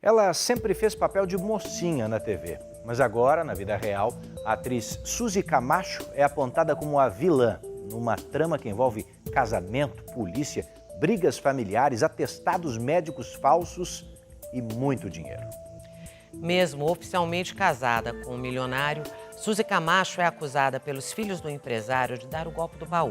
Ela sempre fez papel de mocinha na TV, mas agora, na vida real, a atriz Suzy Camacho é apontada como a vilã numa trama que envolve casamento, polícia, brigas familiares, atestados médicos falsos e muito dinheiro. Mesmo oficialmente casada com um milionário, Suzy Camacho é acusada pelos filhos do empresário de dar o golpe do baú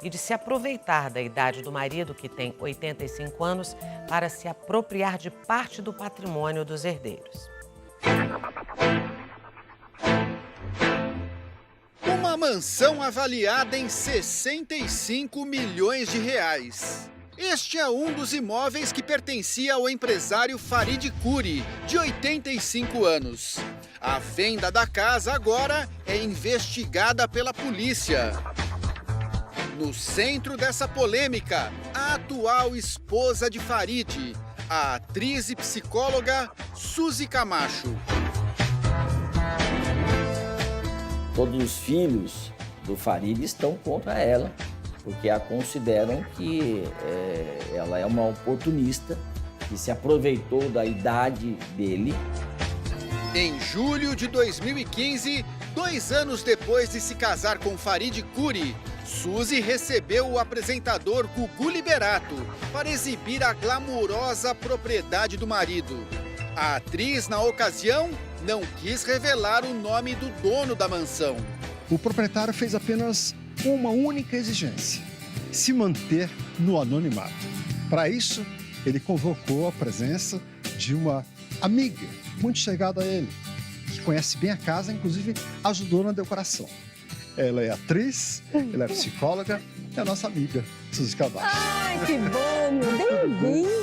e de se aproveitar da idade do marido, que tem 85 anos, para se apropriar de parte do patrimônio dos herdeiros. Uma mansão avaliada em 65 milhões de reais. Este é um dos imóveis que pertencia ao empresário Farid Kuri, de 85 anos. A venda da casa agora é investigada pela polícia. No centro dessa polêmica, a atual esposa de Farid, a atriz e psicóloga Suzy Camacho. Todos os filhos do Farid estão contra ela, porque a consideram que ela é uma oportunista que se aproveitou da idade dele. Em julho de 2015, 2 anos depois de se casar com Farid Kuri, Suzy recebeu o apresentador Gugu Liberato para exibir a glamurosa propriedade do marido. A atriz, na ocasião, não quis revelar o nome do dono da mansão. O proprietário fez apenas uma única exigência: se manter no anonimato. Para isso, ele convocou a presença de uma amiga muito chegada a ele, que conhece bem a casa, inclusive ajudou na decoração. Ela é atriz, ela é psicóloga, é a nossa amiga, Suzy Camacho. Ai, que bom! Bem-vindo!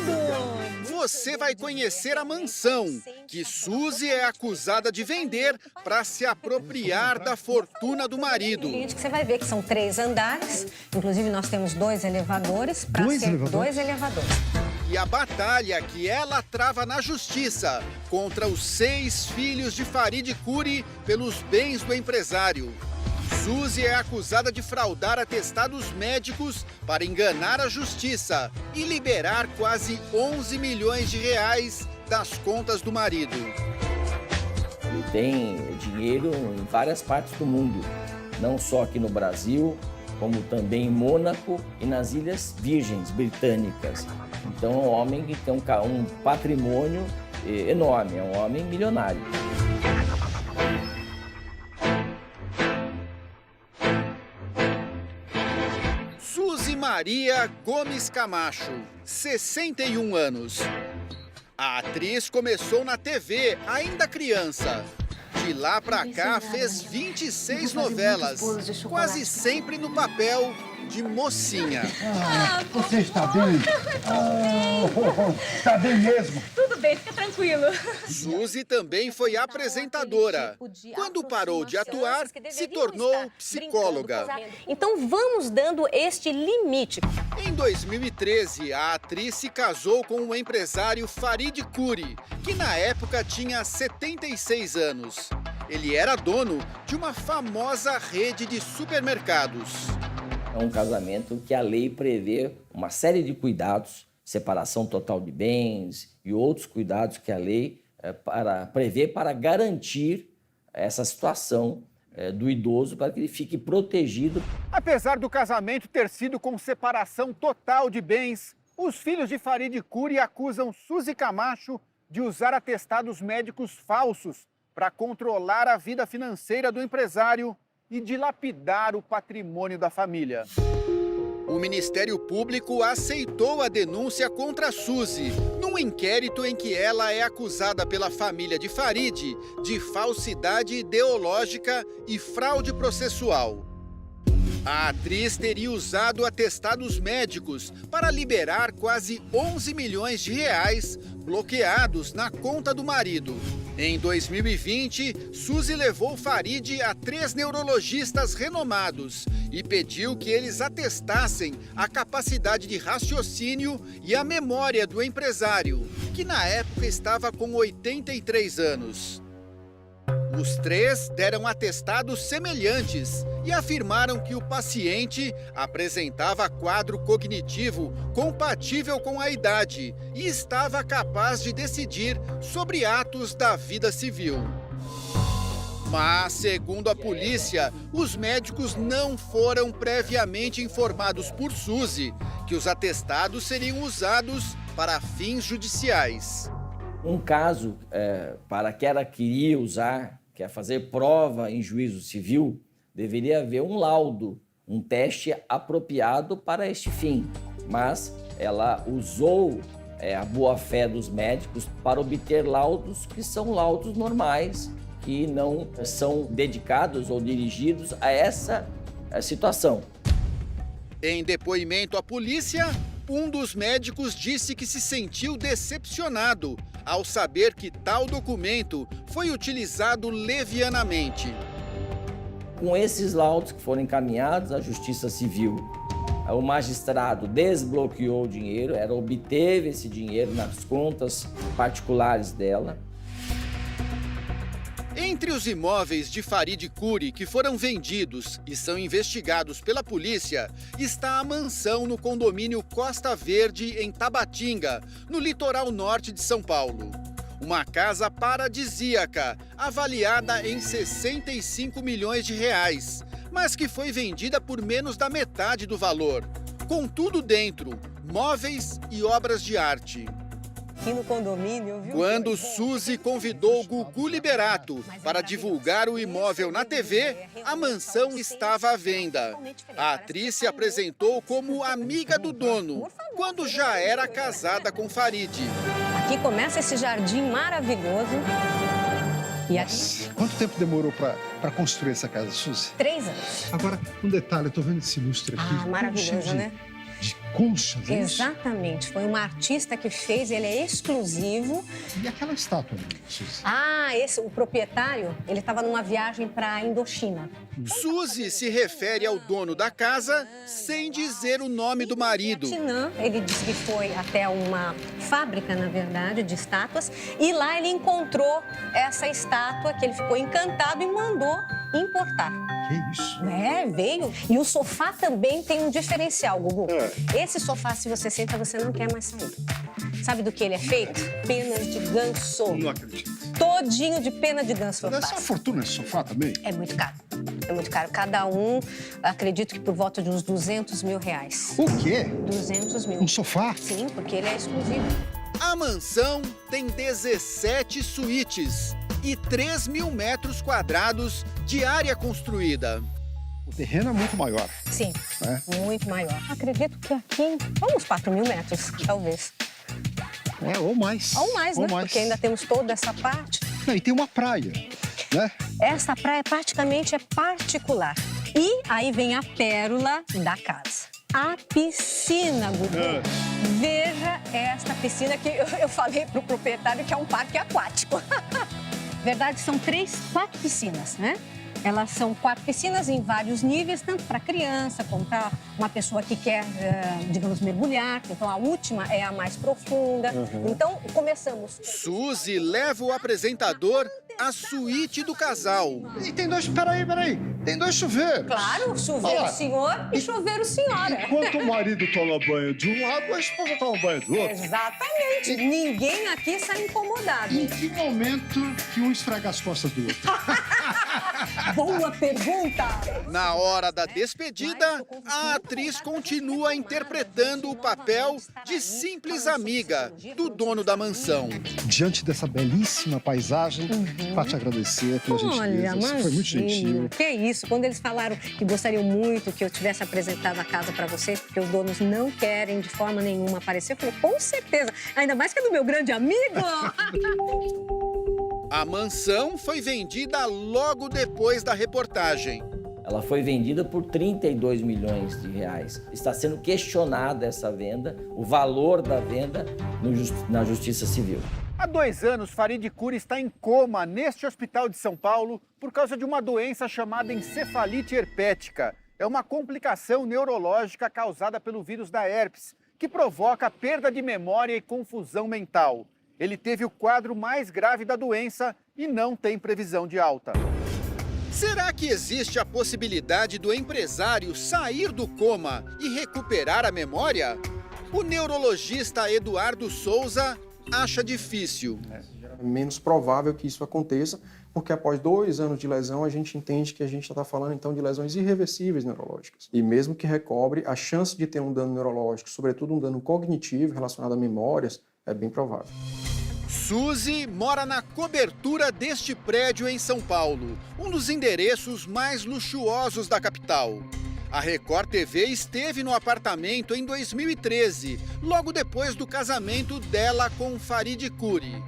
Você vai conhecer a mansão que Suzy é acusada de vender para se apropriar da fortuna do marido. Você vai ver que são 3 andares, inclusive nós temos 2 elevadores para ser 2 elevadores. E a batalha que ela trava na justiça contra os 6 filhos de Farid Kuri pelos bens do empresário. Suzy é acusada de fraudar atestados médicos para enganar a justiça e liberar quase 11 milhões de reais das contas do marido. Ele tem dinheiro em várias partes do mundo, não só aqui no Brasil, como também em Mônaco e nas Ilhas Virgens Britânicas. Então é um homem que tem um patrimônio enorme, é um homem milionário. Suzy Maria Gomes Camacho, 61 anos. A atriz começou na TV ainda criança. De lá pra cá fez 26 novelas, quase sempre no papel de mocinha. Você está bem? Está bem mesmo? Tudo bem, fica tranquilo. Suzy também foi apresentadora. Quando parou de atuar, se tornou psicóloga. Então vamos dando este limite. Em 2013, a atriz se casou com o empresário Farid Kuri, que na época tinha 76 anos. Ele era dono de uma famosa rede de supermercados. É um casamento que a lei prevê uma série de cuidados, separação total de bens e outros cuidados que a lei prevê para garantir essa situação do idoso, para que ele fique protegido. Apesar do casamento ter sido com separação total de bens, os filhos de Farid Kuri acusam Suzy Camacho de usar atestados médicos falsos para controlar a vida financeira do empresário e dilapidar o patrimônio da família. O Ministério Público aceitou a denúncia contra Suzy, num inquérito em que ela é acusada pela família de Farid de falsidade ideológica e fraude processual. A atriz teria usado atestados médicos para liberar quase 11 milhões de reais bloqueados na conta do marido. Em 2020, Suzy levou Farid a 3 neurologistas renomados e pediu que eles atestassem a capacidade de raciocínio e a memória do empresário, que na época estava com 83 anos. Os três deram atestados semelhantes e afirmaram que o paciente apresentava quadro cognitivo compatível com a idade e estava capaz de decidir sobre atos da vida civil. Mas, segundo a polícia, os médicos não foram previamente informados por Suzy que os atestados seriam usados para fins judiciais. Um caso para que ela queria usar, que é fazer prova em juízo civil, deveria haver um laudo, um teste apropriado para este fim. Mas ela usou a boa-fé dos médicos para obter laudos que são laudos normais, que não são dedicados ou dirigidos a essa situação. Em depoimento à polícia, um dos médicos disse que se sentiu decepcionado ao saber que tal documento foi utilizado levianamente. Com esses laudos que foram encaminhados à Justiça Civil, o magistrado desbloqueou o dinheiro, ela obteve esse dinheiro nas contas particulares dela. Entre os imóveis de Farid Kury que foram vendidos e são investigados pela polícia, está a mansão no condomínio Costa Verde, em Tabatinga, no litoral norte de São Paulo. Uma casa paradisíaca, avaliada em 65 milhões de reais, mas que foi vendida por menos da metade do valor. Com tudo dentro, móveis e obras de arte. Aqui no condomínio, viu? Quando Suzy convidou Gugu Liberato para divulgar o imóvel na TV, a mansão estava à venda. A atriz se apresentou como amiga do dono, quando já era casada com Farid. Aqui começa esse jardim maravilhoso. E aqui... Nossa, quanto tempo demorou para construir essa casa, Suzy? 3 anos. Agora, um detalhe, eu tô vendo esse lustre aqui. Ah, maravilhoso, né? De conchas, é isso? Exatamente. Foi uma artista que fez, ele é exclusivo. E aquela estátua ali, Suzy? Ah, o proprietário, ele estava numa viagem para a Indochina. Suzy se refere ao dono da casa sem dizer o nome do marido. Vietnã, ele disse que foi até uma fábrica, na verdade, de estátuas, e lá ele encontrou essa estátua que ele ficou encantado e mandou importar. Que isso? Veio. E o sofá também tem um diferencial, Gugu. Esse sofá, se você senta, você não quer mais sair. Sabe do que ele é feito? Penas de ganso. Não acredito. Todinho de pena de ganso. Deve ser uma fortuna esse sofá também. É muito caro. É muito caro. Cada um, acredito que por volta de uns 200 mil reais. O quê? 200 mil. Um sofá? Sim, porque ele é exclusivo. A mansão tem 17 suítes e 3 mil metros quadrados de área construída. O terreno é muito maior. Sim, muito maior. Acredito que aqui, uns 4 mil metros, talvez. Ou mais. Ou mais, né? Porque ainda temos toda essa parte. Não, e tem uma praia, né? Essa praia praticamente é particular. E aí vem a pérola da casa. A piscina, Gugu. Veja esta piscina que eu falei pro proprietário que é um parque aquático. Verdade, são 4 piscinas, né? Elas são 4 piscinas em vários níveis, tanto para criança como para uma pessoa que quer, digamos, mergulhar. Então, a última é a mais profunda. Então, começamos. Suzy leva o apresentador à suíte do casal. E tem dois... Peraí. Tem 2 chuveiros. Claro, chuveiro senhor e chuveiro senhora. Enquanto o marido toma banho de um lado, a esposa toma banho do outro. Exatamente. Ninguém aqui sai incomodado. Em que momento que um esfrega as costas do outro? Boa pergunta! Na hora da despedida, a atriz continua interpretando o papel de simples amiga do dono da mansão. Diante dessa belíssima paisagem, para te agradecer pela gentileza. Você foi muito gentil. Que isso, quando eles falaram que gostariam muito que eu tivesse apresentado a casa para vocês, porque os donos não querem de forma nenhuma aparecer, eu falei, com certeza, ainda mais que é do meu grande amigo. A mansão foi vendida logo depois da reportagem. Ela foi vendida por 32 milhões de reais. Está sendo questionada essa venda, o valor da venda na Justiça Civil. Há 2 anos, Farid Kury está em coma neste hospital de São Paulo por causa de uma doença chamada encefalite herpética. É uma complicação neurológica causada pelo vírus da herpes, que provoca perda de memória e confusão mental. Ele teve o quadro mais grave da doença e não tem previsão de alta. Será que existe a possibilidade do empresário sair do coma e recuperar a memória? O neurologista Eduardo Souza acha difícil. É menos provável que isso aconteça, porque após 2 anos de lesão, a gente entende que a gente está falando então de lesões irreversíveis neurológicas. E mesmo que recobre, a chance de ter um dano neurológico, sobretudo um dano cognitivo relacionado a memórias, é bem provável. Suzy mora na cobertura deste prédio em São Paulo, um dos endereços mais luxuosos da capital. A Record TV esteve no apartamento em 2013, logo depois do casamento dela com Farid Kuri.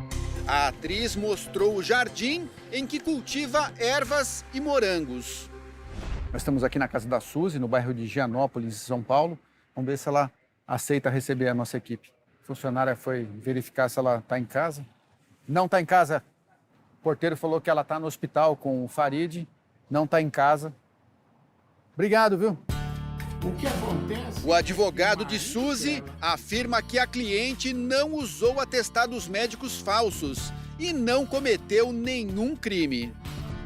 A atriz mostrou o jardim em que cultiva ervas e morangos. Nós estamos aqui na casa da Suzy, no bairro de Gianópolis, São Paulo. Vamos ver se ela aceita receber a nossa equipe. A funcionária foi verificar se ela está em casa. Não está em casa. O porteiro falou que ela está no hospital com o Farid. Não está em casa. Obrigado, viu? O que acontece? O advogado de Suzy afirma que a cliente não usou atestados médicos falsos e não cometeu nenhum crime.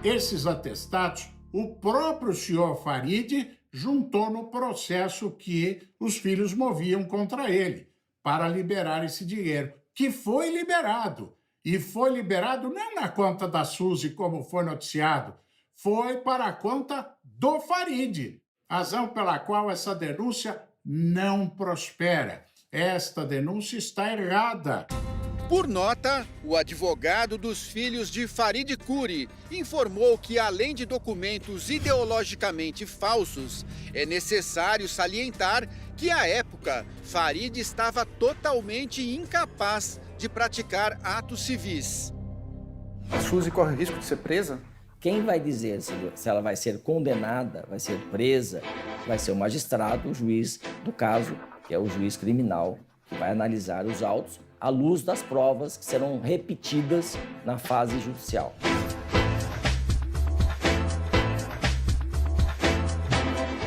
Esses atestados, o próprio senhor Farid juntou no processo que os filhos moviam contra ele para liberar esse dinheiro, que foi liberado. E foi liberado não na conta da Suzy, como foi noticiado, foi para a conta do Farid. Razão pela qual essa denúncia não prospera. Esta denúncia está errada. Por nota, o advogado dos filhos de Farid Kuri informou que, além de documentos ideologicamente falsos, é necessário salientar que, à época, Farid estava totalmente incapaz de praticar atos civis. A Suzy corre risco de ser presa? Quem vai dizer se ela vai ser condenada, vai ser presa, vai ser o magistrado, o juiz do caso, que é o juiz criminal, que vai analisar os autos à luz das provas que serão repetidas na fase judicial.